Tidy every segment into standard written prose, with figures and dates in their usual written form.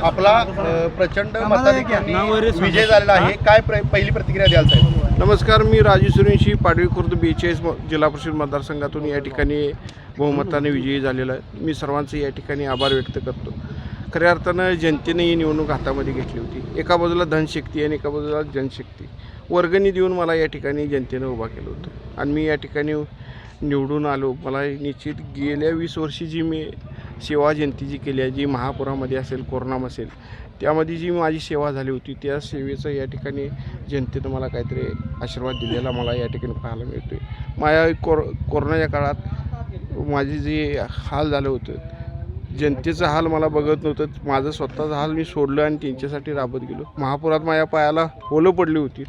आपला प्रचंड मताधिक्याने विजय झालेला आहे, काय पहिली प्रतिक्रिया द्याल साहेब? नमस्कार, मी राजू सूर्यवंशी, पाडवी खुर्द 42 जिल्हा परिषद मतदारसंघातून या ठिकाणी बहुमताने विजयी झालेला आहे. मी सर्वांचे या ठिकाणी आभार व्यक्त करतो. खऱ्या अर्थानं जनतेने ही निवडणूक हातामध्ये घेतली होती. एका बाजूला धनशक्ती आणि एका बाजूला जनशक्ती वर्गणी देऊन मला या ठिकाणी जनतेनं उभा केलं होतं आणि मी या ठिकाणी निवडून आलो. मला निश्चित गेल्या 20 वर्षी जी मी सेवा जनतेची केली आहे, जी महापुरामध्ये असेल, कोरोना असेल, त्यामध्ये जी माझी सेवा झाली होती, त्या सेवेचं या ठिकाणी जनतेनं मला काहीतरी आशीर्वाद दिलेला मला या ठिकाणी पाहायला मिळतो आहे. माझ्या कोरोनाच्या काळात माझे जे हाल झालं होतं, जनतेचं हाल मला बघत नव्हतं, माझं स्वतःचं हाल मी सोडलं आणि त्यांच्यासाठी राबत गेलो. महापुरात माझ्या पायाला ओलं पडली होती,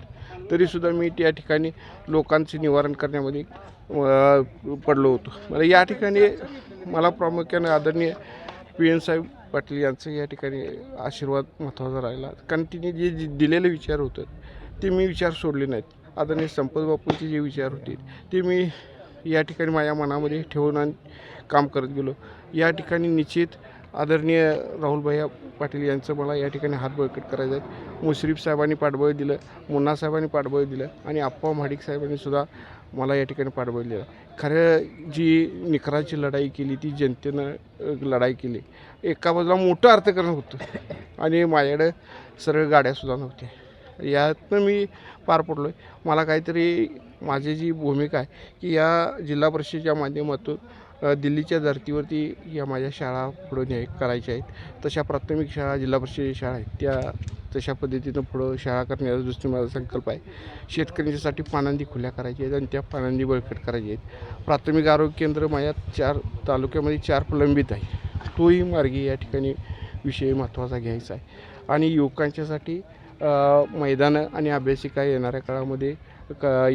तरीसुद्धा मी त्या ठिकाणी लोकांचे निवारण करण्यामध्ये पडलो होतो. मला या ठिकाणी मला प्रामुख्याने आदरणीय PN साहेब पाटील यांचं या ठिकाणी आशीर्वाद महत्त्वाचा राहिला, कारण तिने जे दिलेले विचार होते ते मी विचार सोडले नाहीत. आदरणीय संपत बापूंचे जे विचार होते ते मी या ठिकाणी माझ्या मनामध्ये ठेवून आणि काम करत गेलो. या ठिकाणी निश्चित आदरणीय राहुलभाई पाटील यांचं मला या ठिकाणी हात बळकट करायचं आहे. मुश्रीफ साहेबांनी पाठबळ दिलं, मुन्ना साहेबांनी पाठबळ दिलं आणि आप्पा महाडिक साहेबांनी सुद्धा मला या ठिकाणी पाठबळ दिलं. खरं जी निकराची लढाई केली ती जनतेनं लढाई केली. एका बाजूला मोठं अर्थकारण होतं आणि माझ्याकडं सरळ गाड्यासुद्धा नव्हत्या. यातनं मी पार पडलो आहे. मला काहीतरी माझी जी भूमिका आहे की या जिल्हा परिषदेच्या माध्यमातून दिल्लीच्या धर्तीवरती या माझ्या शाळा पुढं करायच्या आहेत. तशा प्राथमिक शाळा, जिल्हा परिषद शाळा आहेत, त्या तशा पद्धतीनं पुढं शाळा करण्याचा दृष्टीने माझा संकल्प आहे. शेतकऱ्यांच्यासाठी पाणंदी खुल्या करायच्या आहेत आणि त्या पाणंदी बळकट करायच्या आहेत. प्राथमिक आरोग्य केंद्र माझ्या 4 तालुक्यामध्ये 4 प्रलंबित आहे, तोही मार्गी या ठिकाणी विषय महत्त्वाचा घ्यायचा आहे. आणि युवकांच्यासाठी मैदानं आणि अभ्यासिका येणाऱ्या काळामध्ये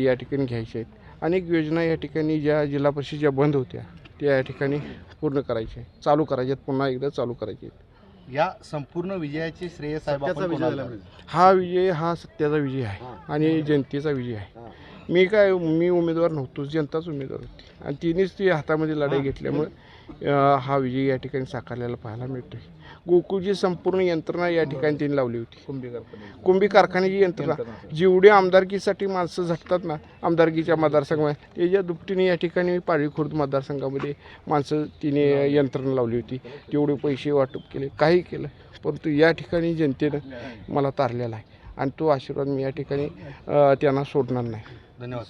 या ठिकाणी घ्यायच्या आहेत. अनेक योजना या ठिकाणी ज्या जिल्हा परिषदेच्या बंद होत्या त्या या ठिकाणी पूर्ण करायच्या आहे, चालू करायच्या आहेत, पुन्हा एकदा चालू करायचे आहेत. या संपूर्ण विजयाचे श्रेय साहेबांचा हा विजय हा सत्याचा विजय आहे आणि जनतेचा विजय आहे. मी उमेदवार नव्हतोच, जनताच उमेदवार होती आणि तिनेच ती हातामध्ये लढाई घेतल्यामुळे हा विजय या ठिकाणी साकारलेला पाहायला मिळतो आहे. गोकुळची संपूर्ण यंत्रणा या ठिकाणी त्यांनी लावली होती. कुंभी कारखान्याची यंत्रणा, जेवढी आमदारकीसाठी माणसं झटतात ना आमदारकीच्या मतदारसंघामध्ये, त्याच्या दुपटीने या ठिकाणी पाडवी खुर्द मतदारसंघामध्ये माणसं तिने यंत्रणा लावली होती. तेवढे पैसे वाटप केले, काही केलं, परंतु या ठिकाणी जनतेनं मला तारलेला आहे आणि तो आशीर्वाद मी या ठिकाणी त्यांना सोडणार नाही. धन्यवाद.